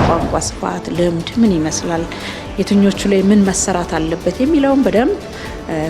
የቋንቋ ስፋት ልምድ ምን ይመስላል የትኞቹ ላይ ምን መሰራት አለበት የሚለውን በደንብ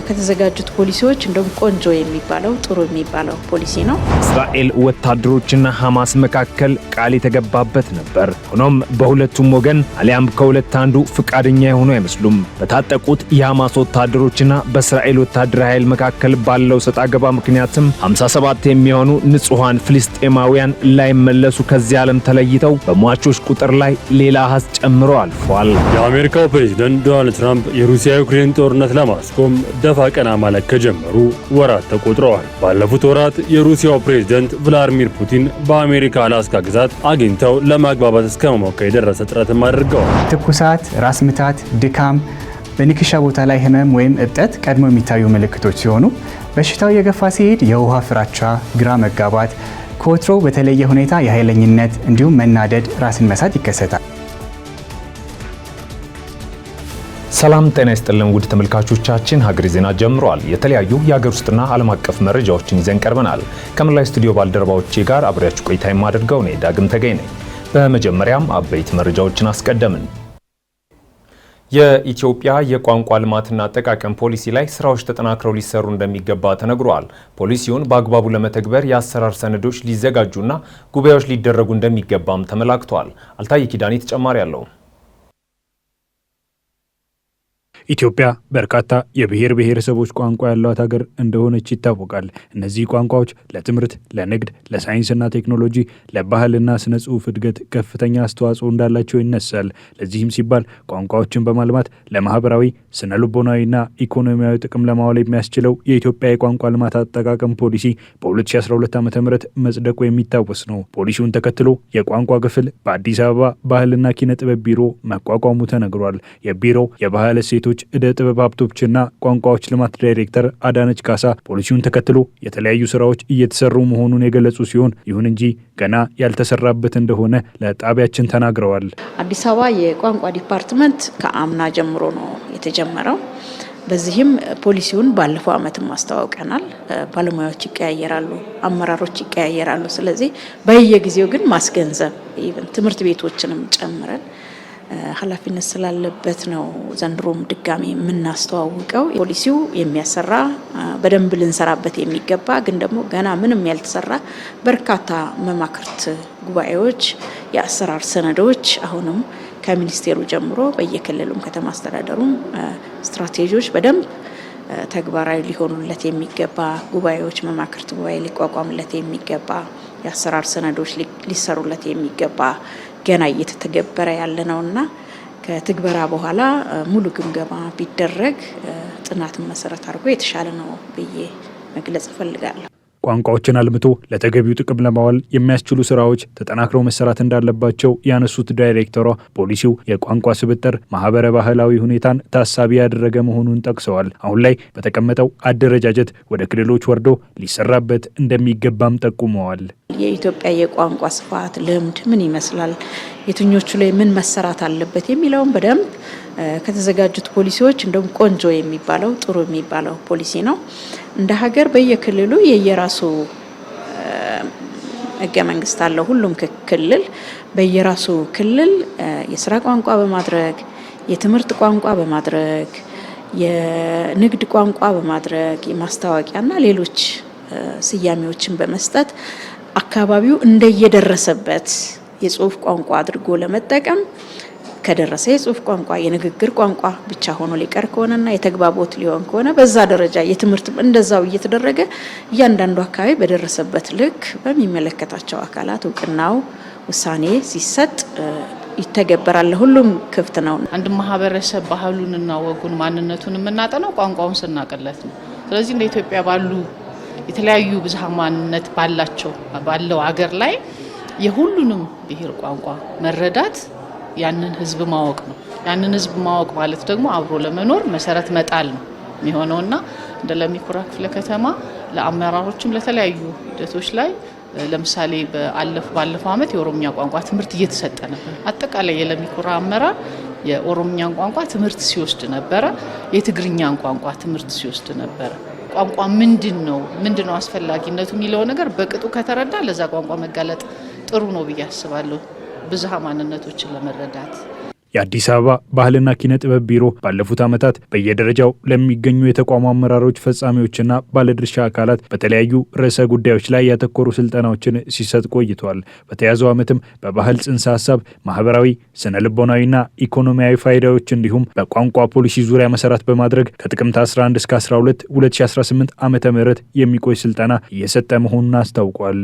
ከተዘጋጁት ፖሊሲዎች እንደውም ቆንጆ የሚባለው ጥሩ የሚባለው ፖሊሲ ነው። እስራኤል ወታደሮችና ሐማስ መካከል ቃል የተገባበት ነበር። ሆኖም በሁለቱም ወገን አሊያም ከሁለት አንዱ ፍቃደኛ የሆኑ አይመስሉም። በታጠቁት የሐማስ ወታደሮችና በእስራኤል ወታደራዊ ኃይል መካከል ባለው ሰጣ ገባ ምክንያትም 57 የሚሆኑ ንጹሃን ፍልስጤማውያን ላይመለሱ ከዚህ ዓለም ተለይተው በሟቾች ቁጥር ላይ ሌላ አሃዝ ጨምሮ አልፏል። የአሜሪካው ፕሬዝዳንት ዶናልድ ትራምፕ የሩሲያ ዩክሬን ጦርነት ለማስቆም ደፋ ቀና ማለት ከጀመሩ ወራት ተቆጥረዋል። ባለፉት ወራት የሩሲያው ፕሬዝዳንት ቭላድሚር ፑቲን በአሜሪካ አላስካ ግዛት አግኝተው ለማግባባት እስከመሞከር የደረሰ ጥረትም አድርገዋል። ትኩሳት፣ ራስ ምታት፣ ድካም፣ በንክሻ ቦታ ላይ ህመም ወይም እብጠት ቀድሞ የሚታዩ ምልክቶች ሲሆኑ በሽታው የገፋ ሲሄድ የውሃ ፍራቻ፣ ግራ መጋባት፣ ከወትሮ በተለየ ሁኔታ የኃይለኝነት እንዲሁም መናደድ፣ ራስን መሳት ይከሰታል። ሰላም ጤና ይስጥልን ውድ ተመልካቾቻችን፣ ሀገሬ ዜና ጀምሯል። የተለያዩ የሀገር ውስጥና ዓለም አቀፍ መረጃዎችን ይዘን ቀርበናል። ከመላው ስቱዲዮ ባልደረባዎቼ ጋር አብሬያችሁ ቆይታ የማደርገው እኔ ዳግም ተገኝ ነኝ። በመጀመሪያም አበይት መረጃዎችን አስቀደምን። የኢትዮጵያ የቋንቋ ልማትና አጠቃቀም ፖሊሲ ላይ ስራዎች ተጠናክረው ሊሰሩ እንደሚገባ ተነግሯል። ፖሊሲውን በአግባቡ ለመተግበር የአሰራር ሰነዶች ሊዘጋጁና ጉባኤዎች ሊደረጉ እንደሚገባም ተመላክቷል። አልታየ ኪዳኔ ተጨማሪ አለው። ኢትዮጵያ በርካታ የብሔር ብሔረሰቦች ቋንቋ ያሏት ሀገር እንደሆነች ይታወቃል። እነዚህ ቋንቋዎች ለትምህርት፣ ለንግድ፣ ለሳይንስና ቴክኖሎጂ፣ ለባህልና ስነ ጽሑፍ እድገት ከፍተኛ አስተዋጽኦ እንዳላቸው ይነሳል። ለዚህም ሲባል ቋንቋዎችን በማልማት ለማህበራዊ፣ ስነ ልቦናዊና ኢኮኖሚያዊ ጥቅም ለማዋል የሚያስችለው የኢትዮጵያ የቋንቋ ልማት አጠቃቀም ፖሊሲ በ2012 ዓ.ም መጽደቁ የሚታወስ ነው። ፖሊሲውን ተከትሎ የቋንቋ ክፍል በአዲስ አበባ ባህልና ኪነ ጥበብ ቢሮ መቋቋሙ ተነግሯል። የቢሮው የባህል እሴቶች እደ ጥበብ ሀብቶችና ቋንቋዎች ልማት ዳይሬክተር አዳነች ካሳ ፖሊሲውን ተከትሎ የተለያዩ ስራዎች እየተሰሩ መሆኑን የገለጹ ሲሆን ይሁን እንጂ ገና ያልተሰራበት እንደሆነ ለጣቢያችን ተናግረዋል። አዲስ አበባ የቋንቋ ዲፓርትመንት ከአምና ጀምሮ ነው የተጀመረው። በዚህም ፖሊሲውን ባለፈው ዓመትም ማስተዋወቀናል። ባለሙያዎች ይቀያየራሉ፣ አመራሮች ይቀያየራሉ። ስለዚህ በየጊዜው ግን ማስገንዘብ ትምህርት ቤቶችንም ጨምረን ኃላፊነት ስላለበት ነው ዘንድሮም ድጋሚ የምናስተዋውቀው። ፖሊሲው የሚያሰራ በደንብ ልንሰራበት የሚገባ ግን ደግሞ ገና ምንም ያልተሰራ በርካታ መማክርት ጉባኤዎች፣ የአሰራር ሰነዶች አሁንም ከሚኒስቴሩ ጀምሮ በየክልሉም ከተማ አስተዳደሩም ስትራቴጂዎች በደንብ ተግባራዊ ሊሆኑለት የሚገባ ጉባኤዎች፣ መማክርት ጉባኤ ሊቋቋምለት የሚገባ የአሰራር ሰነዶች ሊሰሩለት የሚገባ ገና እየተተገበረ ያለ ነውና ከትግበራ በኋላ ሙሉ ግምገማ ቢደረግ ጥናትን መሰረት አድርጎ የተሻለ ነው ብዬ መግለጽ እፈልጋለሁ። ቋንቋዎችን አልምቶ ለተገቢው ጥቅም ለማዋል የሚያስችሉ ስራዎች ተጠናክረው መሰራት እንዳለባቸው ያነሱት ዳይሬክተሯ ፖሊሲው የቋንቋ ስብጥር ማህበረ ባህላዊ ሁኔታን ታሳቢ ያደረገ መሆኑን ጠቅሰዋል። አሁን ላይ በተቀመጠው አደረጃጀት ወደ ክልሎች ወርዶ ሊሰራበት እንደሚገባም ጠቁመዋል። የኢትዮጵያ የቋንቋ ስፋት ልምድ ምን ይመስላል የትኞቹ ላይ ምን መሰራት አለበት የሚለውን በደንብ ከተዘጋጁት ፖሊሲዎች እንደውም ቆንጆ የሚባለው ጥሩ የሚባለው ፖሊሲ ነው። እንደ ሀገር በየክልሉ የየራሱ ህገ መንግስት አለው። ሁሉም ክልል በየራሱ ክልል የስራ ቋንቋ በማድረግ የትምህርት ቋንቋ በማድረግ የንግድ ቋንቋ በማድረግ የማስታወቂያና ሌሎች ስያሜዎችን በመስጠት አካባቢው እንደየደረሰበት የጽሁፍ ቋንቋ አድርጎ ለመጠቀም ከደረሰ የጽሁፍ ቋንቋ የንግግር ቋንቋ ብቻ ሆኖ ሊቀር ከሆነና የተግባቦት ሊሆን ከሆነ በዛ ደረጃ የትምህርት እንደዛው እየተደረገ እያንዳንዱ አካባቢ በደረሰበት ልክ በሚመለከታቸው አካላት እውቅናው ውሳኔ ሲሰጥ ይተገበራል። ሁሉም ክፍት ነው። አንድ ማህበረሰብ ባህሉንና ወጉን ማንነቱን የምናጠናው ቋንቋውን ስናቀለት ነው። ስለዚህ እንደ ኢትዮጵያ ባሉ የተለያዩ ብዝሃ ማንነት ባለው ሀገር ላይ የሁሉንም ብሔር ቋንቋ መረዳት ያንን ህዝብ ማወቅ ነው። ያንን ህዝብ ማወቅ ማለት ደግሞ አብሮ ለመኖር መሰረት መጣል ነው የሚሆነውና እንደ ለሚ ኩራ ክፍለ ከተማ ለአመራሮችም ለተለያዩ ሂደቶች ላይ ለምሳሌ ባለፈው ዓመት የኦሮምኛ ቋንቋ ትምህርት እየተሰጠ ነበር። አጠቃላይ የለሚ ኩራ አመራር የኦሮምኛን ቋንቋ ትምህርት ሲወስድ ነበረ። የትግርኛን ቋንቋ ትምህርት ሲወስድ ነበረ። ቋንቋ ምንድነው አስፈላጊነቱ የሚለው ነገር በቅጡ ከተረዳ ለዛ ቋንቋ መጋለጥ ጥሩ ነው ብዬ አስባለሁ። ብዝሃ ማንነቶችን ለመረዳት። የአዲስ አበባ ባህልና ኪነ ጥበብ ቢሮ ባለፉት ዓመታት በየደረጃው ለሚገኙ የተቋሙ አመራሮች፣ ፈጻሚዎችና ባለድርሻ አካላት በተለያዩ ርዕሰ ጉዳዮች ላይ ያተኮሩ ስልጠናዎችን ሲሰጥ ቆይቷል። በተያዘው ዓመትም በባህል ጽንሰ ሀሳብ፣ ማህበራዊ፣ ስነ ልቦናዊና ኢኮኖሚያዊ ፋይዳዎች እንዲሁም በቋንቋ ፖሊሲ ዙሪያ መሰረት በማድረግ ከጥቅምት 11 እስከ 12 2018 ዓ.ም የሚቆይ ስልጠና እየሰጠ መሆኑን አስታውቋል።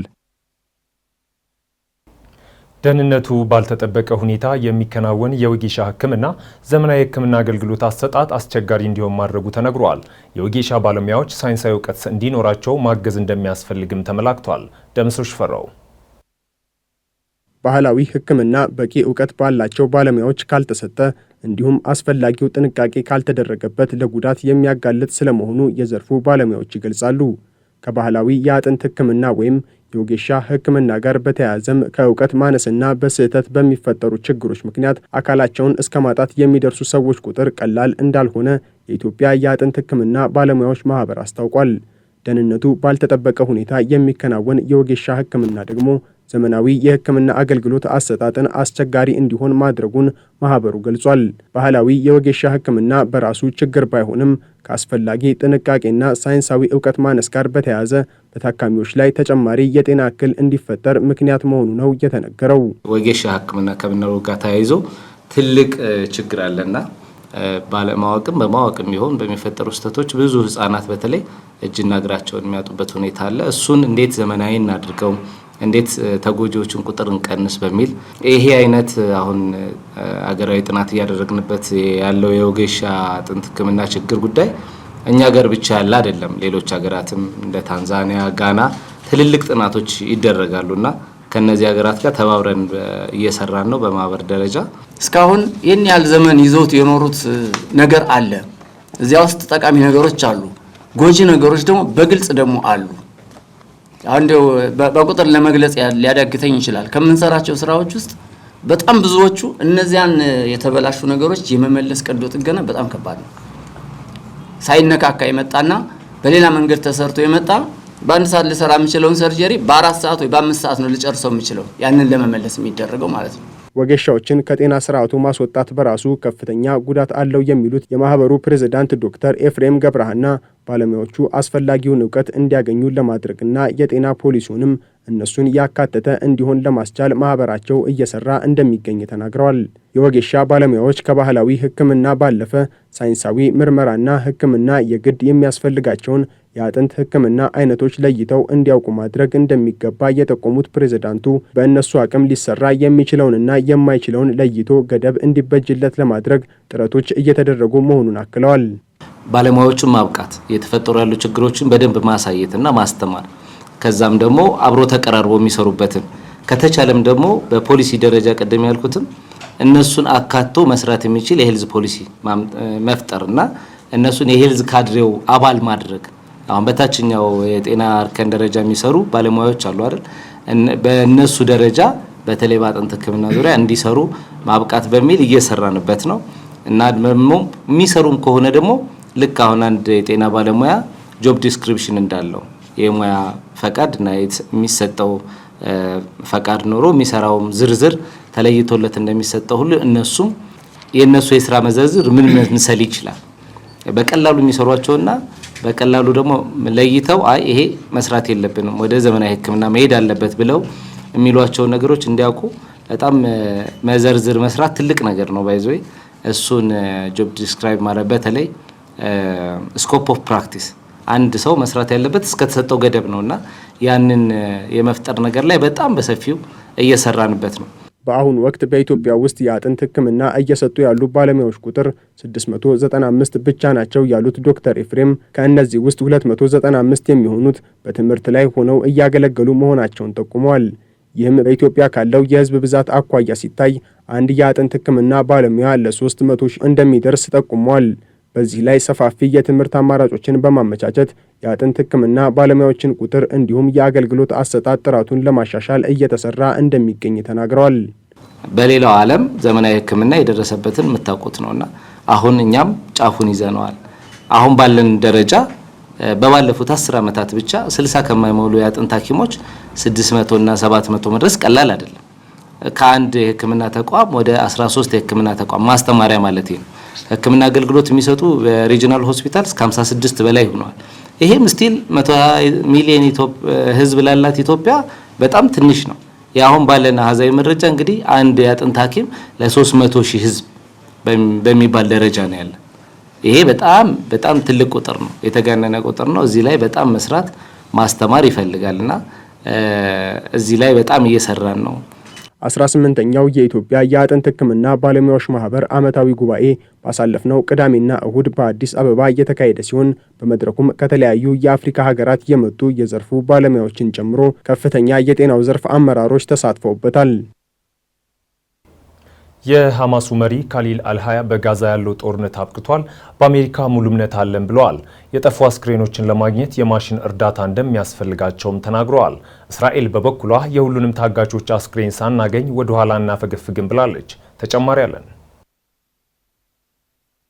ደህንነቱ ባልተጠበቀ ሁኔታ የሚከናወን የወጌሻ ሕክምና ዘመናዊ ሕክምና አገልግሎት አሰጣጥ አስቸጋሪ እንዲሆን ማድረጉ ተነግሯል። የወጌሻ ባለሙያዎች ሳይንሳዊ እውቀት እንዲኖራቸው ማገዝ እንደሚያስፈልግም ተመላክቷል። ደምሶሽ ፈራው ባህላዊ ሕክምና በቂ እውቀት ባላቸው ባለሙያዎች ካልተሰጠ እንዲሁም አስፈላጊው ጥንቃቄ ካልተደረገበት ለጉዳት የሚያጋልጥ ስለመሆኑ የዘርፉ ባለሙያዎች ይገልጻሉ። ከባህላዊ የአጥንት ሕክምና ወይም የወጌሻ ሕክምና ጋር በተያያዘም ከእውቀት ማነስና በስህተት በሚፈጠሩ ችግሮች ምክንያት አካላቸውን እስከ ማጣት የሚደርሱ ሰዎች ቁጥር ቀላል እንዳልሆነ የኢትዮጵያ የአጥንት ሕክምና ባለሙያዎች ማህበር አስታውቋል። ደህንነቱ ባልተጠበቀ ሁኔታ የሚከናወን የወጌሻ ሕክምና ደግሞ ዘመናዊ የሕክምና አገልግሎት አሰጣጥን አስቸጋሪ እንዲሆን ማድረጉን ማህበሩ ገልጿል። ባህላዊ የወጌሻ ሕክምና በራሱ ችግር ባይሆንም ከአስፈላጊ ጥንቃቄና ሳይንሳዊ እውቀት ማነስ ጋር በተያያዘ በታካሚዎች ላይ ተጨማሪ የጤና እክል እንዲፈጠር ምክንያት መሆኑ ነው የተነገረው። ወጌሻ ሕክምና ከምንለው ጋር ተያይዞ ትልቅ ችግር አለና ባለማወቅም በማወቅም ይሆን በሚፈጠሩ ስህተቶች ብዙ ህፃናት በተለይ እጅና እግራቸውን የሚያጡበት ሁኔታ አለ። እሱን እንዴት ዘመናዊ እናድርገው፣ እንዴት ተጎጂዎችን ቁጥር እንቀንስ በሚል ይሄ አይነት አሁን አገራዊ ጥናት እያደረግንበት ያለው የወጌሻ አጥንት ሕክምና ችግር ጉዳይ እኛ ሀገር ብቻ ያለ አይደለም። ሌሎች ሀገራትም እንደ ታንዛኒያ፣ ጋና ትልልቅ ጥናቶች ይደረጋሉና ከነዚህ ሀገራት ጋር ተባብረን እየሰራን ነው። በማህበር ደረጃ እስካሁን ይህን ያህል ዘመን ይዘውት የኖሩት ነገር አለ። እዚያ ውስጥ ጠቃሚ ነገሮች አሉ፣ ጎጂ ነገሮች ደግሞ በግልጽ ደግሞ አሉ። አንዴው በቁጥር ለመግለጽ ሊያዳግተኝ ይችላል። ከምንሰራቸው ስራዎች ውስጥ በጣም ብዙዎቹ እነዚያን የተበላሹ ነገሮች የመመለስ ቀዶ ጥገና በጣም ከባድ ነው። ሳይነካካ የመጣና በሌላ መንገድ ተሰርቶ የመጣ በአንድ ሰዓት ልሰራ የምችለውን ሰርጀሪ በ4 ሰዓት ወይ በ5 ሰዓት ነው ልጨርሰው የምችለው፣ ያንን ለመመለስ የሚደረገው ማለት ነው። ወጌሻዎችን ከጤና ስርዓቱ ማስወጣት በራሱ ከፍተኛ ጉዳት አለው የሚሉት የማህበሩ ፕሬዝዳንት ዶክተር ኤፍሬም ገብረሃና ባለሙያዎቹ አስፈላጊውን እውቀት እንዲያገኙ ለማድረግና የጤና ፖሊሲውንም እነሱን ያካተተ እንዲሆን ለማስቻል ማህበራቸው እየሰራ እንደሚገኝ ተናግረዋል። የወጌሻ ባለሙያዎች ከባህላዊ ሕክምና ባለፈ ሳይንሳዊ ምርመራና ሕክምና የግድ የሚያስፈልጋቸውን የአጥንት ሕክምና አይነቶች ለይተው እንዲያውቁ ማድረግ እንደሚገባ የጠቆሙት ፕሬዝዳንቱ በእነሱ አቅም ሊሰራ የሚችለውንና የማይችለውን ለይቶ ገደብ እንዲበጅለት ለማድረግ ጥረቶች እየተደረጉ መሆኑን አክለዋል። ባለሙያዎቹን ማብቃት፣ የተፈጠሩ ያሉ ችግሮችን በደንብ ማሳየትና ማስተማር፣ ከዛም ደግሞ አብሮ ተቀራርቦ የሚሰሩበትን ከተቻለም ደግሞ በፖሊሲ ደረጃ ቀደም ያልኩትም እነሱን አካቶ መስራት የሚችል የሄልዝ ፖሊሲ መፍጠርና እነሱን የሄልዝ ካድሬው አባል ማድረግ። አሁን በታችኛው የጤና እርከን ደረጃ የሚሰሩ ባለሙያዎች አሉ አይደል? በእነሱ ደረጃ በተለይ በአጥንት ሕክምና ዙሪያ እንዲሰሩ ማብቃት በሚል እየሰራንበት ነው እና ደግሞ የሚሰሩም ከሆነ ደግሞ ልክ አሁን አንድ የጤና ባለሙያ ጆብ ዲስክሪፕሽን እንዳለው የሙያ ፈቃድ እና የሚሰጠው ፈቃድ ኖሮ የሚሰራውም ዝርዝር ተለይቶለት እንደሚሰጠው ሁሉ እነሱም የነሱ የሥራ መዘርዝር ምን መምሰል ይችላል በቀላሉ የሚሰሯቸውና በቀላሉ ደግሞ ለይተው አይ ይሄ መስራት የለብንም ወደ ዘመናዊ ሕክምና መሄድ አለበት ብለው የሚሏቸው ነገሮች እንዲያውቁ በጣም መዘርዝር መስራት ትልቅ ነገር ነው። ባይዘይ እሱን ጆብ ዲስክራይብ ማለት በተለይ ስኮፕ ኦፍ ፕራክቲስ አንድ ሰው መስራት ያለበት እስከተሰጠው ገደብ ነውና ያንን የመፍጠር ነገር ላይ በጣም በሰፊው እየሰራንበት ነው። በአሁኑ ወቅት በኢትዮጵያ ውስጥ የአጥንት ሕክምና እየሰጡ ያሉ ባለሙያዎች ቁጥር 695 ብቻ ናቸው ያሉት ዶክተር ኤፍሬም ከእነዚህ ውስጥ 295 የሚሆኑት በትምህርት ላይ ሆነው እያገለገሉ መሆናቸውን ጠቁመዋል። ይህም በኢትዮጵያ ካለው የህዝብ ብዛት አኳያ ሲታይ አንድ የአጥንት ሕክምና ባለሙያ ለ300 ሺህ እንደሚደርስ ጠቁመዋል። በዚህ ላይ ሰፋፊ የትምህርት አማራጮችን በማመቻቸት የአጥንት ሕክምና ባለሙያዎችን ቁጥር እንዲሁም የአገልግሎት አሰጣጥ ጥራቱን ለማሻሻል እየተሰራ እንደሚገኝ ተናግረዋል። በሌላው ዓለም ዘመናዊ ሕክምና የደረሰበትን የምታውቁት ነውና አሁን እኛም ጫፉን ይዘነዋል። አሁን ባለን ደረጃ በባለፉት 10 ዓመታት ብቻ 60 ከማይሞሉ የአጥንት ሐኪሞች 600 እና 700 መድረስ ቀላል አይደለም። ከአንድ የህክምና ተቋም ወደ 13 የህክምና ተቋም ማስተማሪያ ማለት ነው ህክምና አገልግሎት የሚሰጡ ሪጂናል ሆስፒታልስ ከ56 በላይ ሆነዋል። ይሄም ስቲል 120 ሚሊዮን ህዝብ ላላት ኢትዮጵያ በጣም ትንሽ ነው። ያሁን ባለና ሀዛዊ መረጃ እንግዲህ አንድ የአጥንት ሐኪም ለ300 ሺህ ህዝብ በሚባል ደረጃ ነው ያለ። ይሄ በጣም ትልቅ ቁጥር ነው፣ የተጋነነ ቁጥር ነው። እዚህ ላይ በጣም መስራት ማስተማር ይፈልጋልና እዚህ ላይ በጣም እየሰራን ነው። 18ኛው የኢትዮጵያ የአጥንት ህክምና ባለሙያዎች ማህበር ዓመታዊ ጉባኤ ባሳለፍነው ቅዳሜና እሁድ በአዲስ አበባ እየተካሄደ ሲሆን በመድረኩም ከተለያዩ የአፍሪካ ሀገራት የመጡ የዘርፉ ባለሙያዎችን ጨምሮ ከፍተኛ የጤናው ዘርፍ አመራሮች ተሳትፈውበታል። የሐማሱ መሪ ካሊል አልሃያ በጋዛ ያለው ጦርነት አብቅቷል፣ በአሜሪካ ሙሉ እምነት አለን ብለዋል። የጠፉ አስክሬኖችን ለማግኘት የማሽን እርዳታ እንደሚያስፈልጋቸውም ተናግረዋል። እስራኤል በበኩሏ የሁሉንም ታጋቾች አስክሬን ሳናገኝ ወደ ኋላ እናፈገፍግም ብላለች። ተጨማሪ አለን።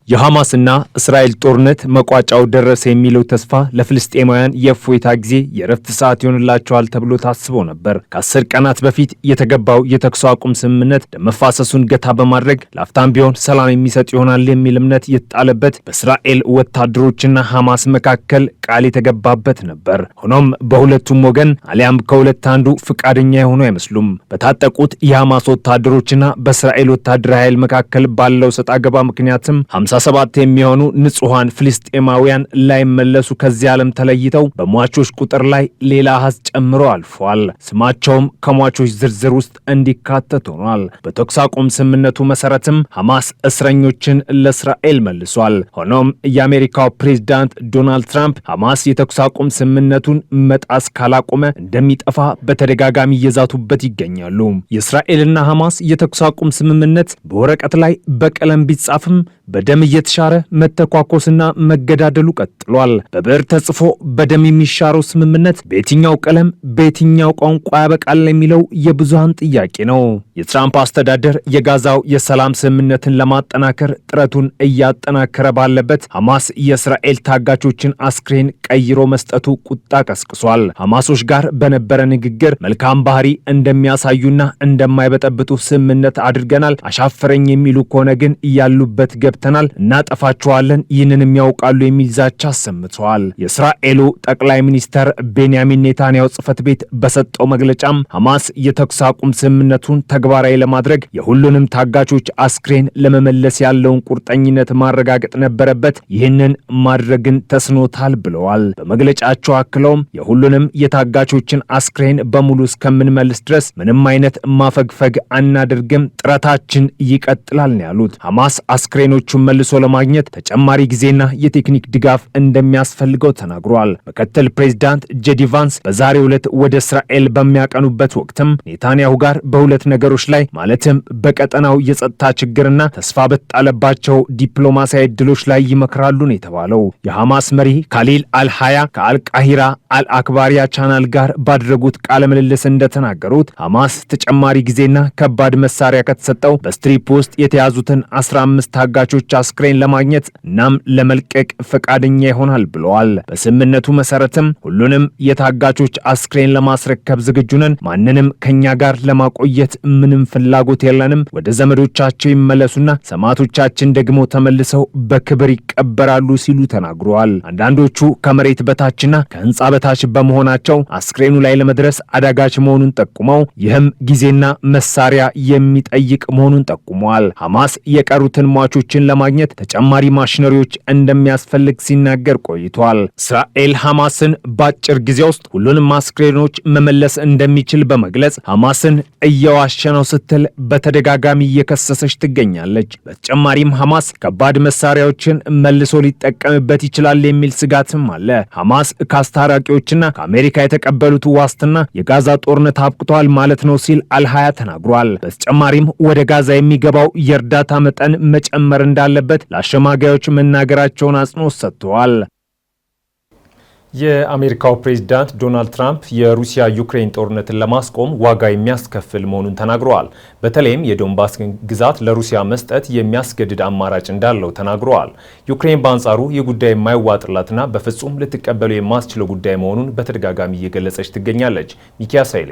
የሐማስና እስራኤል ጦርነት መቋጫው ደረሰ የሚለው ተስፋ ለፍልስጤማውያን የእፎይታ ጊዜ የረፍት ሰዓት ይሆንላቸዋል ተብሎ ታስቦ ነበር። ከ10 ቀናት በፊት የተገባው የተኩስ አቁም ስምምነት ደም መፋሰሱን ገታ በማድረግ ላፍታም ቢሆን ሰላም የሚሰጥ ይሆናል የሚል እምነት የተጣለበት በእስራኤል ወታደሮችና ሐማስ መካከል ቃል የተገባበት ነበር። ሆኖም በሁለቱም ወገን አሊያም ከሁለት አንዱ ፍቃደኛ የሆኑ አይመስሉም። በታጠቁት የሐማስ ወታደሮችና በእስራኤል ወታደራዊ ኃይል መካከል ባለው ሰጣ ገባ ምክንያትም 57 የሚሆኑ ንጹሃን ፍልስጤማውያን ላይመለሱ ከዚህ ዓለም ተለይተው በሟቾች ቁጥር ላይ ሌላ አሃዝ ጨምሮ አልፏል። ስማቸውም ከሟቾች ዝርዝር ውስጥ እንዲካተት ሆኗል። በተኩስ አቁም ስምምነቱ መሰረትም ሐማስ እስረኞችን ለእስራኤል መልሷል። ሆኖም የአሜሪካው ፕሬዝዳንት ዶናልድ ትራምፕ ሐማስ የተኩስ አቁም ስምምነቱን መጣስ ካላቆመ እንደሚጠፋ በተደጋጋሚ እየዛቱበት ይገኛሉ። የእስራኤልና ሐማስ የተኩስ አቁም ስምምነት በወረቀት ላይ በቀለም ቢጻፍም በደም እየተሻረ መተኳኮስና መገዳደሉ ቀጥሏል። በብዕር ተጽፎ በደም የሚሻረው ስምምነት በየትኛው ቀለም በየትኛው ቋንቋ ያበቃል የሚለው የብዙሃን ጥያቄ ነው። የትራምፕ አስተዳደር የጋዛው የሰላም ስምምነትን ለማጠናከር ጥረቱን እያጠናከረ ባለበት ሐማስ የእስራኤል ታጋቾችን አስክሬን ቀይሮ መስጠቱ ቁጣ ቀስቅሷል። ሐማሶች ጋር በነበረ ንግግር መልካም ባህሪ እንደሚያሳዩና እንደማይበጠብጡ ስምምነት አድርገናል፣ አሻፈረኝ የሚሉ ከሆነ ግን ያሉበት ገብተናል፣ እናጠፋቸዋለን፣ ይህንን የሚያውቃሉ የሚል ዛቻ አሰምተዋል። የእስራኤሉ ጠቅላይ ሚኒስተር ቤንያሚን ኔታንያሁ ጽሕፈት ቤት በሰጠው መግለጫም ሐማስ የተኩስ አቁም ስምምነቱን ተግባራዊ ለማድረግ የሁሉንም ታጋቾች አስክሬን ለመመለስ ያለውን ቁርጠኝነት ማረጋገጥ ነበረበት፣ ይህንን ማድረግን ተስኖታል ብለዋል። በመግለጫቸው አክለውም የሁሉንም የታጋቾችን አስክሬን በሙሉ እስከምንመልስ ድረስ ምንም አይነት ማፈግፈግ አናደርግም፣ ጥረታችን ይቀጥላል ነው ያሉት። ሐማስ አስክሬኖቹን መልሶ ለማግኘት ተጨማሪ ጊዜና የቴክኒክ ድጋፍ እንደሚያስፈልገው ተናግሯል። ምክትል ፕሬዝዳንት ጄዲ ቫንስ በዛሬው ዕለት ወደ እስራኤል በሚያቀኑበት ወቅትም ኔታንያሁ ጋር በሁለት ነገሮች ላይ ማለትም በቀጠናው የጸጥታ ችግርና ተስፋ በተጣለባቸው ዲፕሎማሲያዊ ዕድሎች ላይ ይመክራሉ ነው የተባለው። የሐማስ መሪ ካሊል አልሃያ ከአልቃሂራ አልአክባሪያ ቻናል ጋር ባደረጉት ቃለ ምልልስ እንደተናገሩት ሐማስ ተጨማሪ ጊዜና ከባድ መሳሪያ ከተሰጠው በስትሪፕ ውስጥ የተያዙትን 15 ታጋቾች አስክሬን ለማግኘት እናም ለመልቀቅ ፈቃደኛ ይሆናል ብለዋል። በስምምነቱ መሰረትም ሁሉንም የታጋቾች አስክሬን ለማስረከብ ዝግጁ ነን፣ ማንንም ከኛ ጋር ለማቆየት ምንም ፍላጎት የለንም፣ ወደ ዘመዶቻቸው ይመለሱና ሰማዕቶቻችን ደግሞ ተመልሰው በክብር ይቀበራሉ ሲሉ ተናግረዋል። አንዳንዶቹ ከመሬት በታችና ከህንፃ በታች በመሆናቸው አስክሬኑ ላይ ለመድረስ አዳጋች መሆኑን ጠቁመው ይህም ጊዜና መሳሪያ የሚጠይቅ መሆኑን ጠቁመዋል። ሐማስ የቀሩትን ሟቾችን ለማግኘት ተጨማሪ ማሽነሪዎች እንደሚያስፈልግ ሲናገር ቆይቷል። እስራኤል ሐማስን በአጭር ጊዜ ውስጥ ሁሉንም አስክሬኖች መመለስ እንደሚችል በመግለጽ ሐማስን እየዋሸ ነው ስትል በተደጋጋሚ እየከሰሰች ትገኛለች። በተጨማሪም ሐማስ ከባድ መሳሪያዎችን መልሶ ሊጠቀምበት ይችላል የሚል ስጋትም አለ። ሐማስ ከአስታራቂዎችና ከአሜሪካ የተቀበሉት ዋስትና የጋዛ ጦርነት አብቅቷል ማለት ነው ሲል አልሃያ ተናግሯል። በተጨማሪም ወደ ጋዛ የሚገባው የእርዳታ መጠን መጨመር እንዳለበት ለአሸማጋዮች መናገራቸውን አጽንኦት ሰጥተዋል። የአሜሪካው ፕሬዝዳንት ዶናልድ ትራምፕ የሩሲያ ዩክሬን ጦርነትን ለማስቆም ዋጋ የሚያስከፍል መሆኑን ተናግረዋል። በተለይም የዶንባስ ግዛት ለሩሲያ መስጠት የሚያስገድድ አማራጭ እንዳለው ተናግረዋል። ዩክሬን በአንጻሩ ይህ ጉዳይ የማይዋጥላትና በፍጹም ልትቀበሉ የማስችለው ጉዳይ መሆኑን በተደጋጋሚ እየገለጸች ትገኛለች። ሚኪያስ ኃይሌ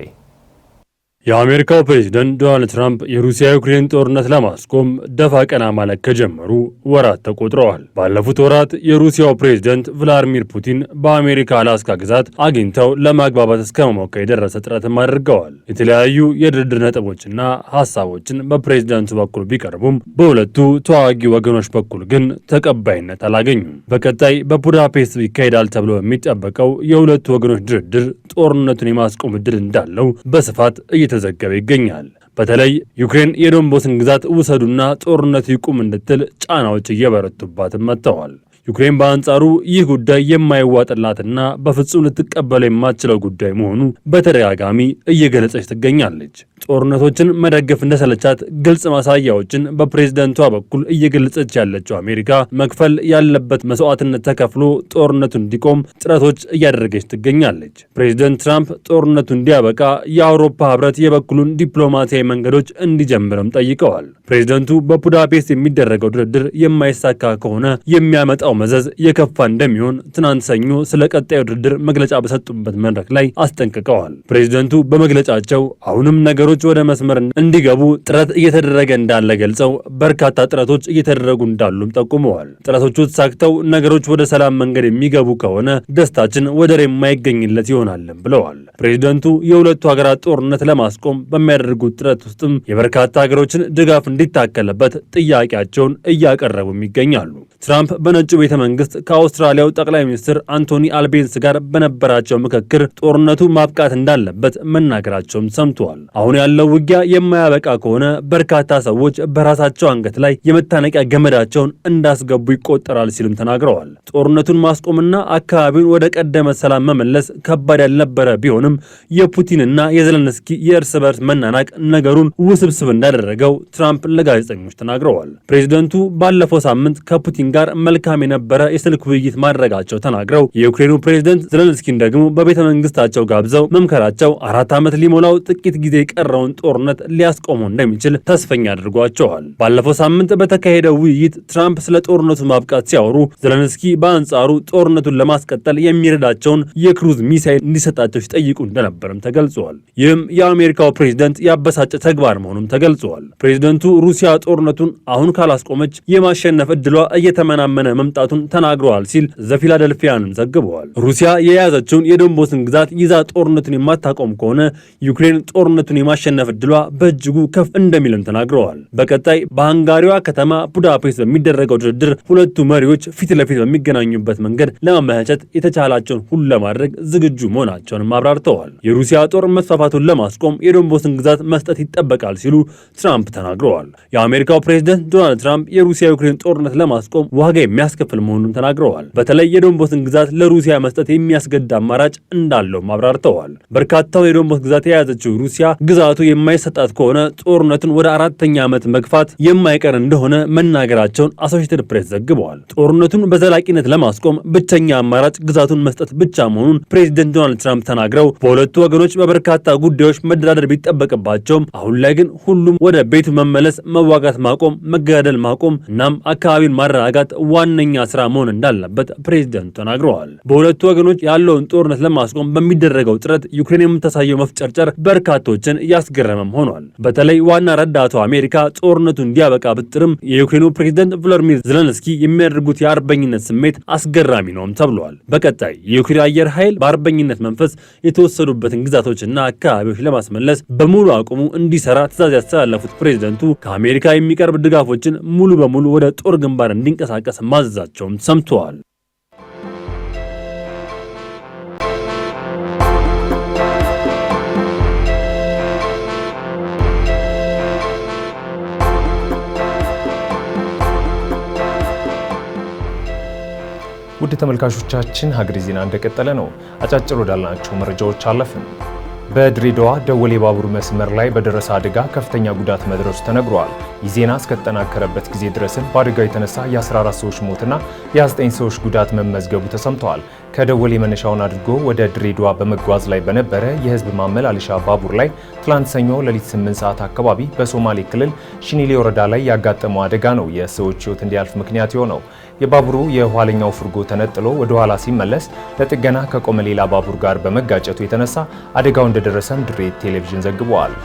የአሜሪካው ፕሬዝዳንት ዶናልድ ትራምፕ የሩሲያ ዩክሬን ጦርነት ለማስቆም ደፋ ቀና ማለት ከጀመሩ ወራት ተቆጥረዋል። ባለፉት ወራት የሩሲያው ፕሬዝዳንት ቭላዲሚር ፑቲን በአሜሪካ አላስካ ግዛት አግኝተው ለማግባባት እስከ መሞከር የደረሰ ጥረትም አድርገዋል። የተለያዩ የድርድር ነጥቦችና ሀሳቦችን በፕሬዝዳንቱ በኩል ቢቀርቡም በሁለቱ ተዋጊ ወገኖች በኩል ግን ተቀባይነት አላገኙም። በቀጣይ በቡዳፔስት ይካሄዳል ተብሎ የሚጠበቀው የሁለቱ ወገኖች ድርድር ጦርነቱን የማስቆም እድል እንዳለው በስፋት እየተዘገበ ይገኛል። በተለይ ዩክሬን የዶንባስን ግዛት ውሰዱና ጦርነቱ ይቁም እንድትል ጫናዎች እየበረቱባትም መጥተዋል። ዩክሬን በአንጻሩ ይህ ጉዳይ የማይዋጥላትና በፍጹም ልትቀበለው የማትችለው ጉዳይ መሆኑ በተደጋጋሚ እየገለጸች ትገኛለች። ጦርነቶችን መደገፍ እንደሰለቻት ግልጽ ማሳያዎችን በፕሬዝዳንቷ በኩል እየገለጸች ያለችው አሜሪካ መክፈል ያለበት መስዋዕትነት ተከፍሎ ጦርነቱ እንዲቆም ጥረቶች እያደረገች ትገኛለች። ፕሬዝዳንት ትራምፕ ጦርነቱ እንዲያበቃ የአውሮፓ ሕብረት የበኩሉን ዲፕሎማሲያዊ መንገዶች እንዲጀምርም ጠይቀዋል። ፕሬዝዳንቱ በቡዳፔስት የሚደረገው ድርድር የማይሳካ ከሆነ የሚያመጣው መዘዝ የከፋ እንደሚሆን ትናንት ሰኞ ስለ ቀጣዩ ድርድር መግለጫ በሰጡበት መድረክ ላይ አስጠንቅቀዋል። ፕሬዝዳንቱ በመግለጫቸው አሁንም ነገሮች ወደ መስመር እንዲገቡ ጥረት እየተደረገ እንዳለ ገልጸው በርካታ ጥረቶች እየተደረጉ እንዳሉም ጠቁመዋል። ጥረቶቹ ተሳክተው ነገሮች ወደ ሰላም መንገድ የሚገቡ ከሆነ ደስታችን ወደር የማይገኝለት ይሆናልም ብለዋል። ፕሬዝዳንቱ የሁለቱ ሀገራት ጦርነት ለማስቆም በሚያደርጉት ጥረት ውስጥም የበርካታ ሀገሮችን ድጋፍ እንዲታከልበት ጥያቄያቸውን እያቀረቡም ይገኛሉ። ትራምፕ በነጩ ቤተ መንግስት ከአውስትራሊያው ጠቅላይ ሚኒስትር አንቶኒ አልቤኒስ ጋር በነበራቸው ምክክር ጦርነቱ ማብቃት እንዳለበት መናገራቸውም ሰምተዋል። አሁን ያለው ውጊያ የማያበቃ ከሆነ በርካታ ሰዎች በራሳቸው አንገት ላይ የመታነቂያ ገመዳቸውን እንዳስገቡ ይቆጠራል ሲሉም ተናግረዋል። ጦርነቱን ማስቆምና አካባቢውን ወደ ቀደመ ሰላም መመለስ ከባድ ያልነበረ ቢሆንም የፑቲንና የዘለንስኪ የእርስ በርስ መናናቅ ነገሩን ውስብስብ እንዳደረገው ትራምፕ ለጋዜጠኞች ተናግረዋል። ፕሬዝደንቱ ባለፈው ሳምንት ከፑቲን ጋር መልካም የነበረ የስልክ ውይይት ማድረጋቸው ተናግረው የዩክሬኑ ፕሬዝዳንት ዘለንስኪን ደግሞ በቤተ መንግስታቸው ጋብዘው መምከራቸው 4 ዓመት ሊሞላው ጥቂት ጊዜ የቀረውን ጦርነት ሊያስቆመው እንደሚችል ተስፈኛ አድርጓቸዋል። ባለፈው ሳምንት በተካሄደው ውይይት ትራምፕ ስለ ጦርነቱ ማብቃት ሲያወሩ ዘለንስኪ በአንጻሩ ጦርነቱን ለማስቀጠል የሚረዳቸውን የክሩዝ ሚሳይል እንዲሰጣቸው ሲጠይቁ እንደነበርም ተገልጿል። ይህም የአሜሪካው ፕሬዝዳንት ያበሳጨ ተግባር መሆኑም ተገልጿል። ፕሬዝዳንቱ ሩሲያ ጦርነቱን አሁን ካላስቆመች የማሸነፍ እድሏ እየተመናመነ መምጣቱን ተናግረዋል ሲል ዘፊላደልፊያንም ዘግበዋል። ሩሲያ የያዘችውን የዶንባስን ግዛት ይዛ ጦርነቱን የማታቆም ከሆነ ዩክሬን ጦርነቱን የማሸነፍ እድሏ በእጅጉ ከፍ እንደሚልም ተናግረዋል። በቀጣይ በሃንጋሪዋ ከተማ ቡዳፔስት በሚደረገው ድርድር ሁለቱ መሪዎች ፊት ለፊት በሚገናኙበት መንገድ ለማመቻቸት የተቻላቸውን ሁሉ ለማድረግ ዝግጁ መሆናቸውንም አብራርተዋል። የሩሲያ ጦር መስፋፋቱን ለማስቆም የዶንባስን ግዛት መስጠት ይጠበቃል ሲሉ ትራምፕ ተናግረዋል። የአሜሪካው ፕሬዝዳንት ዶናልድ ትራምፕ የሩሲያ ዩክሬን ጦርነት ለማስቆም ዋጋ የሚያስከፍል መሆኑን ተናግረዋል። በተለይ የዶንባስን ግዛት ለሩሲያ መስጠት የሚያስገድድ አማራጭ እንዳለውም አብራርተዋል። በርካታው የዶንባስ ግዛት የያዘችው ሩሲያ ግዛቱ የማይሰጣት ከሆነ ጦርነቱን ወደ 4ኛ ዓመት መግፋት የማይቀር እንደሆነ መናገራቸውን አሶሺየትድ ፕሬስ ዘግበዋል። ጦርነቱን በዘላቂነት ለማስቆም ብቸኛ አማራጭ ግዛቱን መስጠት ብቻ መሆኑን ፕሬዝዳንት ዶናልድ ትራምፕ ተናግረው በሁለቱ ወገኖች በበርካታ ጉዳዮች መደራደር ቢጠበቅባቸውም አሁን ላይ ግን ሁሉም ወደ ቤቱ መመለስ፣ መዋጋት ማቆም፣ መገዳደል ማቆም እናም አካባቢን ማረጋጋት ዋነኛ ስራ መሆን እንዳለበት ፕሬዝዳንቱ ተናግረዋል። በሁለቱ ወገኖች ያለውን ጦርነት ለማስቆም በሚደረገው ጥረት ዩክሬን የምታሳየው መፍጨርጨር በርካቶችን ያስገረመም ሆኗል። በተለይ ዋና ረዳቷ አሜሪካ ጦርነቱ እንዲያበቃ ብትጥርም የዩክሬኑ ፕሬዝዳንት ቮሎዲሚር ዘለንስኪ የሚያደርጉት የአርበኝነት ስሜት አስገራሚ ነውም ተብሏል። በቀጣይ የዩክሬን አየር ኃይል በአርበኝነት መንፈስ የተወሰዱበትን ግዛቶችና አካባቢዎች ለማስመለስ በሙሉ አቅሙ እንዲሰራ ትዕዛዝ ያስተላለፉት ፕሬዝዳንቱ ከአሜሪካ የሚቀርብ ድጋፎችን ሙሉ በሙሉ ወደ ጦር ግንባር እንዲንቀሳቀስ ማዘዛቸውም ሰምተዋል። ውድ ተመልካቾቻችን ሀገሬ ዜና እንደቀጠለ ነው። አጫጭር ወዳልናቸው መረጃዎች አለፍን። በድሬዳዋ ደወሌ ባቡር መስመር ላይ በደረሰ አደጋ ከፍተኛ ጉዳት መድረሱ ተነግሯል። ይህ ዜና እስከተጠናከረበት ጊዜ ድረስም በአደጋው የተነሳ የ14 ሰዎች ሞትና የ9 ሰዎች ጉዳት መመዝገቡ ተሰምተዋል። ከደወሌ መነሻውን አድርጎ ወደ ድሬዳዋ በመጓዝ ላይ በነበረ የህዝብ ማመላለሻ ባቡር ላይ ትላንት ሰኞ ሌሊት 8 ሰዓት አካባቢ በሶማሌ ክልል ሽኒሌ ወረዳ ላይ ያጋጠመው አደጋ ነው የሰዎች ህይወት እንዲያልፍ ምክንያት የሆነው። የባቡሩ የኋለኛው ፍርጎ ተነጥሎ ወደ ኋላ ሲመለስ ለጥገና ከቆመ ሌላ ባቡር ጋር በመጋጨቱ የተነሳ አደጋው እንደደረሰም ድሬ ቴሌቪዥን ዘግቧል።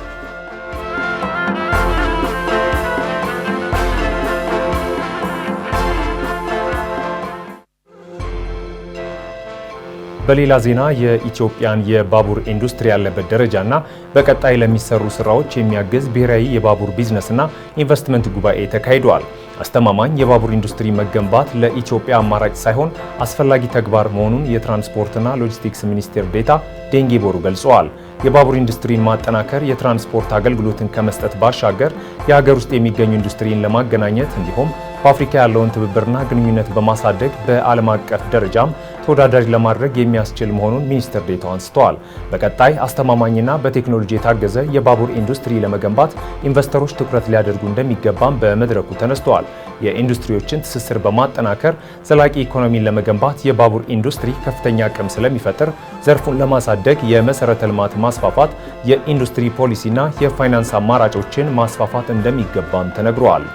በሌላ ዜና የኢትዮጵያን የባቡር ኢንዱስትሪ ያለበት ደረጃና በቀጣይ ለሚሰሩ ስራዎች የሚያግዝ ብሔራዊ የባቡር ቢዝነስና ኢንቨስትመንት ጉባኤ ተካሂዷል። አስተማማኝ የባቡር ኢንዱስትሪ መገንባት ለኢትዮጵያ አማራጭ ሳይሆን አስፈላጊ ተግባር መሆኑን የትራንስፖርትና ሎጂስቲክስ ሚኒስቴር ዴኤታ ዴንጌ ቦሩ ገልጸዋል። የባቡር ኢንዱስትሪን ማጠናከር የትራንስፖርት አገልግሎትን ከመስጠት ባሻገር የሀገር ውስጥ የሚገኙ ኢንዱስትሪን ለማገናኘት እንዲሁም በአፍሪካ ያለውን ትብብርና ግንኙነት በማሳደግ በዓለም አቀፍ ደረጃም ተወዳዳሪ ለማድረግ የሚያስችል መሆኑን ሚኒስትር ዴኤታው አንስተዋል። በቀጣይ አስተማማኝና በቴክኖሎጂ የታገዘ የባቡር ኢንዱስትሪ ለመገንባት ኢንቨስተሮች ትኩረት ሊያደርጉ እንደሚገባም በመድረኩ ተነስተዋል። የኢንዱስትሪዎችን ትስስር በማጠናከር ዘላቂ ኢኮኖሚን ለመገንባት የባቡር ኢንዱስትሪ ከፍተኛ አቅም ስለሚፈጥር ዘርፉን ለማሳደግ የመሰረተ ልማት ማስፋፋት፣ የኢንዱስትሪ ፖሊሲና የፋይናንስ አማራጮችን ማስፋፋት እንደሚገባም ተነግሯል።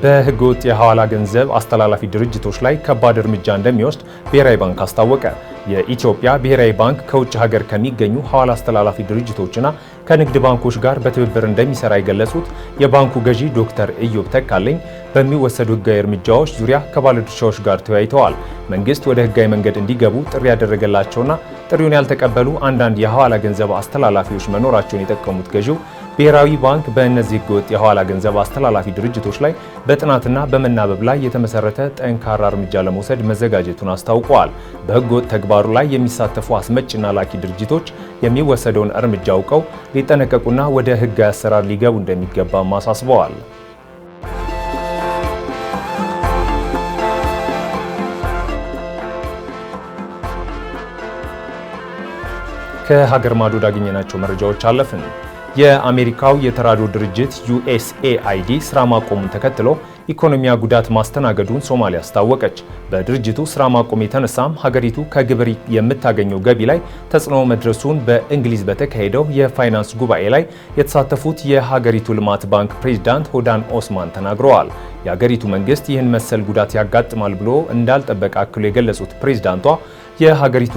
በህገወጥ የሐዋላ ገንዘብ አስተላላፊ ድርጅቶች ላይ ከባድ እርምጃ እንደሚወስድ ብሔራዊ ባንክ አስታወቀ። የኢትዮጵያ ብሔራዊ ባንክ ከውጭ ሀገር ከሚገኙ ሐዋላ አስተላላፊ ድርጅቶችና ከንግድ ባንኮች ጋር በትብብር እንደሚሰራ የገለጹት የባንኩ ገዢ ዶክተር ኢዮብ ተካልኝ በሚወሰዱ ህጋዊ እርምጃዎች ዙሪያ ከባለድርሻዎች ጋር ተወያይተዋል። መንግስት ወደ ህጋዊ መንገድ እንዲገቡ ጥሪ ያደረገላቸውና ጥሪውን ያልተቀበሉ አንዳንድ የሐዋላ ገንዘብ አስተላላፊዎች መኖራቸውን የጠቀሙት ገዢው ብሔራዊ ባንክ በእነዚህ ህገወጥ የሐዋላ ገንዘብ አስተላላፊ ድርጅቶች ላይ በጥናትና በመናበብ ላይ የተመሰረተ ጠንካራ እርምጃ ለመውሰድ መዘጋጀቱን አስታውቀዋል። በህገወጥ ተግባሩ ላይ የሚሳተፉ አስመጭና ላኪ ድርጅቶች የሚወሰደውን እርምጃ አውቀው ሊጠነቀቁና ወደ ህጋዊ አሰራር ሊገቡ እንደሚገባም አሳስበዋል። ከሀገር ማዶ ያገኘናቸው መረጃዎች አለፍን። የአሜሪካው የተራድኦ ድርጅት USAID ስራ ማቆሙን ተከትሎ ኢኮኖሚያ ጉዳት ማስተናገዱን ሶማሊያ አስታወቀች። በድርጅቱ ስራ ማቆም የተነሳም ሀገሪቱ ከግብር የምታገኘው ገቢ ላይ ተጽዕኖ መድረሱን በእንግሊዝ በተካሄደው የፋይናንስ ጉባኤ ላይ የተሳተፉት የሀገሪቱ ልማት ባንክ ፕሬዝዳንት ሆዳን ኦስማን ተናግረዋል። የሀገሪቱ መንግስት ይህን መሰል ጉዳት ያጋጥማል ብሎ እንዳልጠበቀ አክሎ የገለጹት ፕሬዝዳንቷ የሀገሪቱ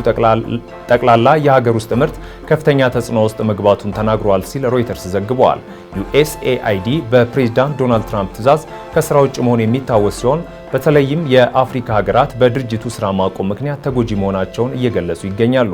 ጠቅላላ የሀገር ውስጥ ምርት ከፍተኛ ተጽዕኖ ውስጥ መግባቱን ተናግሯል ሲል ሮይተርስ ዘግቧል። USAID በፕሬዝዳንት ዶናልድ ትራምፕ ትዕዛዝ ከስራ ውጭ መሆን የሚታወስ ሲሆን በተለይም የአፍሪካ ሀገራት በድርጅቱ ስራ ማቆም ምክንያት ተጎጂ መሆናቸውን እየገለጹ ይገኛሉ።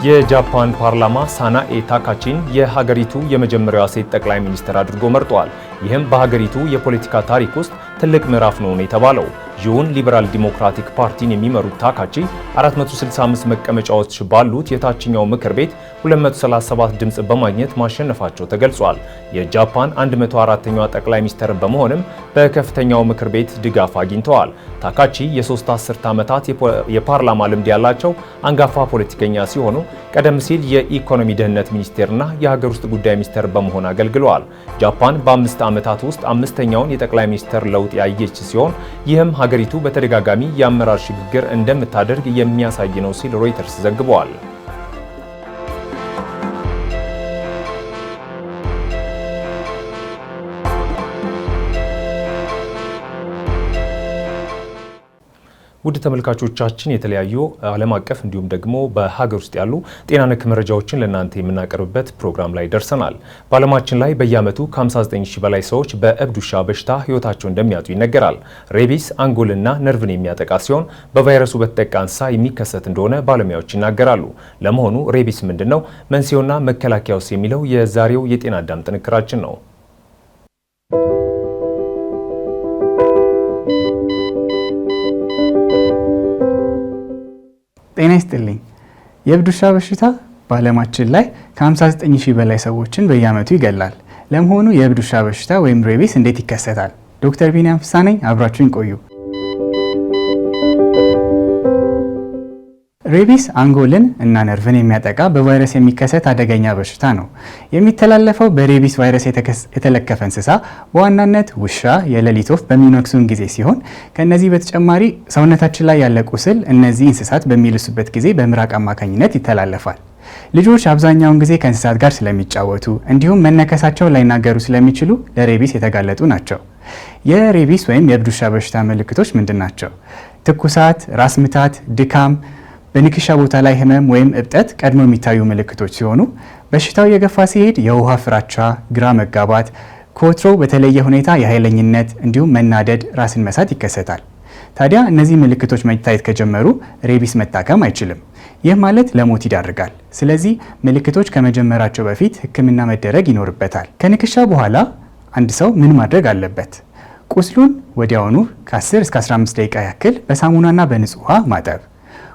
የጃፓን ፓርላማ ሳናኤ ታካቺን የሀገሪቱ የመጀመሪያዋ ሴት ጠቅላይ ሚኒስትር አድርጎ መርጧል። ይህም በሀገሪቱ የፖለቲካ ታሪክ ውስጥ ትልቅ ምዕራፍ ነው የተባለው። ዥውን ሊበራል ዲሞክራቲክ ፓርቲን የሚመሩት ታካቺ 465 መቀመጫዎች ባሉት የታችኛው ምክር ቤት 237 ድምጽ በማግኘት ማሸነፋቸው ተገልጿል። የጃፓን 104ኛዋ ጠቅላይ ሚኒስትር በመሆንም በከፍተኛው ምክር ቤት ድጋፍ አግኝተዋል። ታካቺ የ3 አስርት ዓመታት የፓርላማ ልምድ ያላቸው አንጋፋ ፖለቲከኛ ሲሆኑ ቀደም ሲል የኢኮኖሚ ደህንነት ሚኒስቴርና የሀገር ውስጥ ጉዳይ ሚኒስቴር በመሆን አገልግለዋል። ጃፓን በ5 ዓመታት ውስጥ አምስተኛውን የጠቅላይ ሚኒስትር ለውጥ ያየች ሲሆን ይህም ሀገሪቱ በተደጋጋሚ የአመራር ሽግግር እንደምታደርግ የሚያሳይ ነው ሲል ሮይተርስ ዘግቧል። ውድ ተመልካቾቻችን የተለያዩ ዓለም አቀፍ እንዲሁም ደግሞ በሀገር ውስጥ ያሉ ጤና ነክ መረጃዎችን ለእናንተ የምናቀርብበት ፕሮግራም ላይ ደርሰናል። በዓለማችን ላይ በየዓመቱ ከ59000 በላይ ሰዎች በእብድ ውሻ በሽታ ህይወታቸውን እንደሚያጡ ይነገራል። ሬቢስ አንጎልና ነርቭን የሚያጠቃ ሲሆን በቫይረሱ በተጠቃ እንስሳ የሚከሰት እንደሆነ ባለሙያዎች ይናገራሉ። ለመሆኑ ሬቢስ ምንድነው? መንስኤውና መከላከያውስ የሚለው የዛሬው የጤና አዳም ጥንክራችን ነው። ጤና ይስጥልኝ። የእብድ ውሻ በሽታ በዓለማችን ላይ ከ59000 በላይ ሰዎችን በየዓመቱ ይገላል። ለመሆኑ የእብድ ውሻ በሽታ ወይም ሬቢስ እንዴት ይከሰታል? ዶክተር ቢኒያም ፍስሐ ነኝ። አብራችሁን ቆዩ። ሬቢስ አንጎልን እና ነርቭን የሚያጠቃ በቫይረስ የሚከሰት አደገኛ በሽታ ነው። የሚተላለፈው በሬቢስ ቫይረስ የተለከፈ እንስሳ በዋናነት ውሻ፣ የሌሊት ወፍ በሚነክሱን ጊዜ ሲሆን ከነዚህ በተጨማሪ ሰውነታችን ላይ ያለ ቁስል እነዚህ እንስሳት በሚልሱበት ጊዜ በምራቅ አማካኝነት ይተላለፋል። ልጆች አብዛኛውን ጊዜ ከእንስሳት ጋር ስለሚጫወቱ እንዲሁም መነከሳቸው ላይናገሩ ስለሚችሉ ለሬቢስ የተጋለጡ ናቸው። የሬቢስ ወይም የእብድ ውሻ በሽታ ምልክቶች ምንድን ናቸው? ትኩሳት፣ ራስ ምታት፣ ድካም፣ በንክሻ ቦታ ላይ ህመም ወይም እብጠት ቀድሞ የሚታዩ ምልክቶች ሲሆኑ በሽታው የገፋ ሲሄድ የውሃ ፍራቻ፣ ግራ መጋባት፣ ከወትሮው በተለየ ሁኔታ የኃይለኝነት እንዲሁም መናደድ፣ ራስን መሳት ይከሰታል። ታዲያ እነዚህ ምልክቶች መታየት ከጀመሩ ሬቢስ መታከም አይችልም። ይህ ማለት ለሞት ይዳርጋል። ስለዚህ ምልክቶች ከመጀመራቸው በፊት ሕክምና መደረግ ይኖርበታል። ከንክሻ በኋላ አንድ ሰው ምን ማድረግ አለበት? ቁስሉን ወዲያውኑ ከ10 እስከ 15 ደቂቃ ያክል በሳሙናና በንጹህ ውሃ ማጠብ።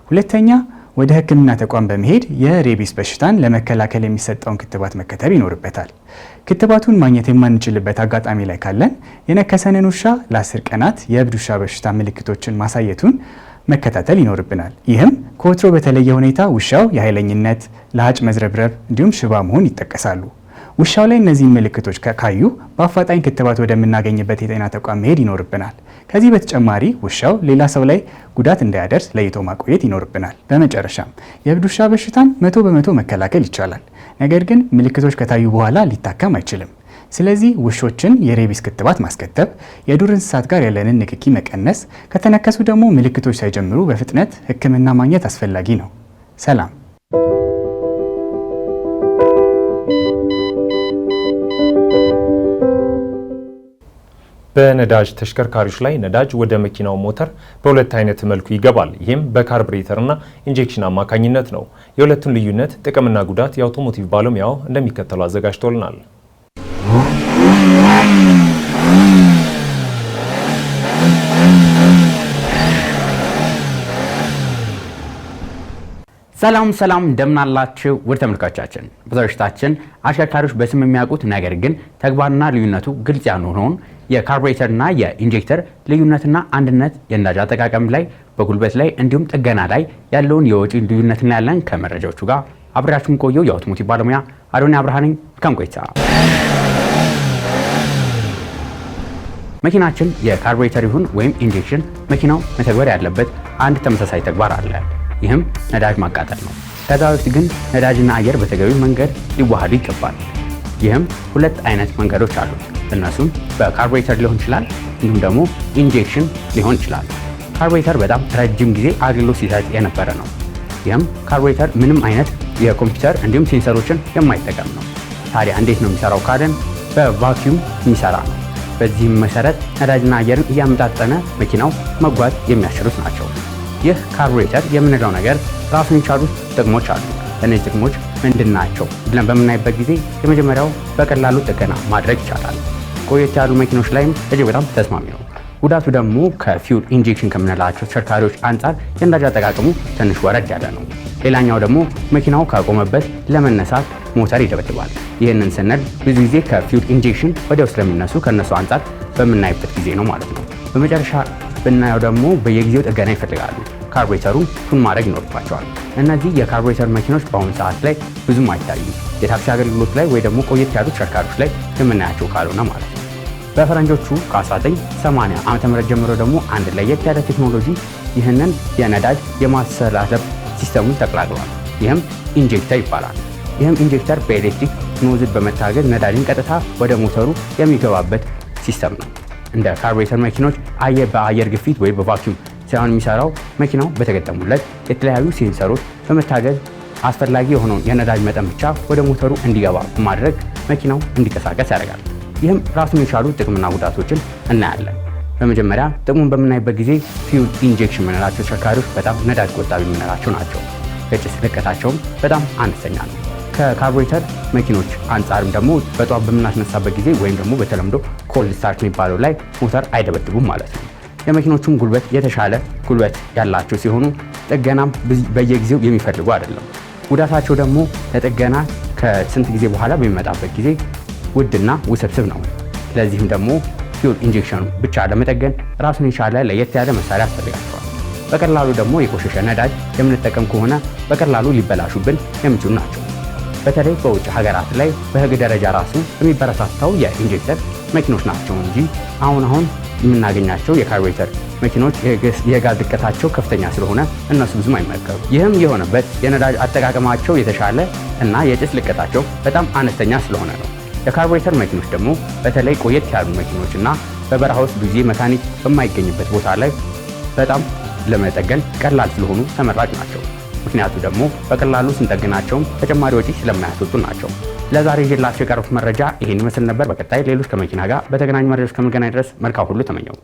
ሁለተኛ፣ ወደ ሕክምና ተቋም በመሄድ የሬቢስ በሽታን ለመከላከል የሚሰጠውን ክትባት መከተብ ይኖርበታል። ክትባቱን ማግኘት የማንችልበት አጋጣሚ ላይ ካለን የነከሰንን ውሻ ለ10 ቀናት የእብድ ውሻ በሽታ ምልክቶችን ማሳየቱን መከታተል ይኖርብናል። ይህም ከወትሮ በተለየ ሁኔታ ውሻው የኃይለኝነት፣ ለሀጭ መዝረብረብ እንዲሁም ሽባ መሆን ይጠቀሳሉ። ውሻው ላይ እነዚህ ምልክቶች ካዩ በአፋጣኝ ክትባት ወደምናገኝበት የጤና ተቋም መሄድ ይኖርብናል። ከዚህ በተጨማሪ ውሻው ሌላ ሰው ላይ ጉዳት እንዳያደርስ ለይቶ ማቆየት ይኖርብናል። በመጨረሻም የእብድ ውሻ በሽታን 100% መከላከል ይቻላል። ነገር ግን ምልክቶች ከታዩ በኋላ ሊታከም አይችልም። ስለዚህ ውሾችን የሬቢስ ክትባት ማስከተብ፣ የዱር እንስሳት ጋር ያለንን ንክኪ መቀነስ፣ ከተነከሱ ደግሞ ምልክቶች ሳይጀምሩ በፍጥነት ሕክምና ማግኘት አስፈላጊ ነው። ሰላም። በነዳጅ ተሽከርካሪዎች ላይ ነዳጅ ወደ መኪናው ሞተር በሁለት አይነት መልኩ ይገባል። ይህም በካርቡሬተርና ኢንጀክሽን አማካኝነት ነው። የሁለቱን ልዩነት ጥቅምና ጉዳት የአውቶሞቲቭ ባለሙያው እንደሚከተለው አዘጋጅቶልናል። ሰላም እንደምናላችሁ ውድ ተመልካቾቻችን፣ በዝግጅታችን አሽከርካሪዎች በስም የሚያውቁት ነገር ግን ተግባርና ልዩነቱ ግልጽ ያልሆነውን የካርቡሬተርና የኢንጀክተር ልዩነትና አንድነት፣ የነዳጅ አጠቃቀም ላይ፣ በጉልበት ላይ እንዲሁም ጥገና ላይ ያለውን የወጪ ልዩነት እናያለን። ከመረጃዎቹ ጋር አብራችሁን ቆየው። የአውቶሞቲቭ ባለሙያ አዶኒ አብርሃ ነኝ። መልካም ቆይታ። መኪናችን የካርቡሬተር ይሁን ወይም ኢንጀክሽን መኪናው መተግበር ያለበት አንድ ተመሳሳይ ተግባር አለ። ይህም ነዳጅ ማቃጠል ነው። ከዛ በፊት ግን ነዳጅና አየር በተገቢው መንገድ ሊዋሃዱ ይገባል። ይህም ሁለት አይነት መንገዶች አሉት። እነሱም በካርቡሬተር ሊሆን ይችላል፣ እንዲሁም ደግሞ ኢንጀክሽን ሊሆን ይችላል። ካርቡሬተር በጣም ረጅም ጊዜ አገልግሎት ሲሰጥ የነበረ ነው። ይህም ካርቡሬተር ምንም አይነት የኮምፒውተር እንዲሁም ሴንሰሮችን የማይጠቀም ነው። ታዲያ እንዴት ነው የሚሰራው ካለን በቫኪዩም የሚሰራ ነው። በዚህም መሰረት ነዳጅና አየርን እያመጣጠነ መኪናው መጓዝ የሚያስችሉት ናቸው። ይህ ካርቡሬተር የምንለው ነገር ራሱን የቻሉት ጥቅሞች አሉ። እነዚህ ጥቅሞች ምንድን ናቸው ብለን በምናይበት ጊዜ የመጀመሪያው በቀላሉ ጥገና ማድረግ ይቻላል። ቆየት ያሉ መኪኖች ላይም እጅግ በጣም ተስማሚ ነው። ጉዳቱ ደግሞ ከፊውል ኢንጀክሽን ከምንላቸው ተሽከርካሪዎች አንጻር የነዳጅ አጠቃቀሙ ትንሽ ወረድ ያለ ነው። ሌላኛው ደግሞ መኪናው ካቆመበት ለመነሳት ሞተር ይደበድባል። ይህንን ስንል ብዙ ጊዜ ከፊውል ኢንጀክሽን ወዲያው ስለሚነሱ ከነሱ አንጻር በምናይበት ጊዜ ነው ማለት ነው። በመጨረሻ ብናየው ደግሞ በየጊዜው ጥገና ይፈልጋሉ። ካርቡሬተሩን ቱን ማድረግ ይኖርባቸዋል። እነዚህ የካርቡሬተር መኪኖች በአሁኑ ሰዓት ላይ ብዙም አይታዩም። የታክሲ አገልግሎት ላይ ወይ ደግሞ ቆየት ያሉ ተሽከርካሪዎች ላይ የምናያቸው ካልሆነ ማለት ነው። በፈረንጆቹ ከ1980 ዓ.ም ጀምሮ ደግሞ አንድ ለየት ያለ ቴክኖሎጂ ይህንን የነዳጅ የማሰላለፍ ሲስተሙን ተቀላቅሏል። ይህም ኢንጀክተር ይባላል። ይህም ኢንጀክተር በኤሌክትሪክ ኖዝል በመታገዝ ነዳጅን ቀጥታ ወደ ሞተሩ የሚገባበት ሲስተም ነው። እንደ ካርቡሬተር መኪኖች በአየር ግፊት ወይ በቫኪዩም ሳይሆን የሚሰራው መኪናው በተገጠሙለት የተለያዩ ሴንሰሮች በመታገዝ አስፈላጊ የሆነውን የነዳጅ መጠን ብቻ ወደ ሞተሩ እንዲገባ በማድረግ መኪናው እንዲንቀሳቀስ ያደርጋል። ይህም ራሱን የቻሉ ጥቅምና ጉዳቶችን እናያለን። በመጀመሪያ ጥቅሙን በምናይበት ጊዜ ፊውል ኢንጀክሽን የምንላቸው ተሽከርካሪዎች በጣም ነዳጅ ቆጣቢ የምንላቸው ናቸው። የጭስ ልቀታቸውም በጣም አነስተኛ ነው። ከካርቡሬተር መኪኖች አንጻርም ደግሞ በጠዋት በምናስነሳበት ጊዜ ወይም ደግሞ በተለምዶ ኮልድ ስታርት የሚባለው ላይ ሞተር አይደበድቡም ማለት ነው። የመኪኖቹም ጉልበት የተሻለ ጉልበት ያላቸው ሲሆኑ ጥገናም በየጊዜው የሚፈልጉ አይደለም። ጉዳታቸው ደግሞ ለጥገና ከስንት ጊዜ በኋላ በሚመጣበት ጊዜ ውድና ውስብስብ ነው። ስለዚህም ደግሞ ፊውል ኢንጀክሽኑ ብቻ ለመጠገን ራሱን የቻለ ለየት ያለ መሳሪያ ያስፈልጋቸዋል። በቀላሉ ደግሞ የቆሸሸ ነዳጅ የምንጠቀም ከሆነ በቀላሉ ሊበላሹብን የሚችሉ ናቸው። በተለይ በውጭ ሀገራት ላይ በህግ ደረጃ ራሱ የሚበረታታው የኢንጀክተር መኪኖች ናቸው እንጂ አሁን የምናገኛቸው የካርቡሬተር መኪኖች የጋዝ ልቀታቸው ከፍተኛ ስለሆነ እነሱ ብዙም አይመከሩ። ይህም የሆነበት የነዳጅ አጠቃቀማቸው የተሻለ እና የጭስ ልቀታቸው በጣም አነስተኛ ስለሆነ ነው። የካርቡሬተር መኪኖች ደግሞ በተለይ ቆየት ያሉ መኪኖች እና በበረሃ ውስጥ ጊዜ መካኒክ በማይገኝበት ቦታ ላይ በጣም ለመጠገን ቀላል ስለሆኑ ተመራጭ ናቸው። ምክንያቱ ደግሞ በቀላሉ ስንጠግናቸውም ተጨማሪ ወጪ ስለማያስወጡ ናቸው። ለዛሬ ይዤላችሁ የቀረቡት መረጃ ይሄን ይመስል ነበር። በቀጣይ ሌሎች ከመኪና ጋር በተገናኙ መረጃዎች ከምንገናኝ ድረስ መልካም ሁሉ ተመኘው።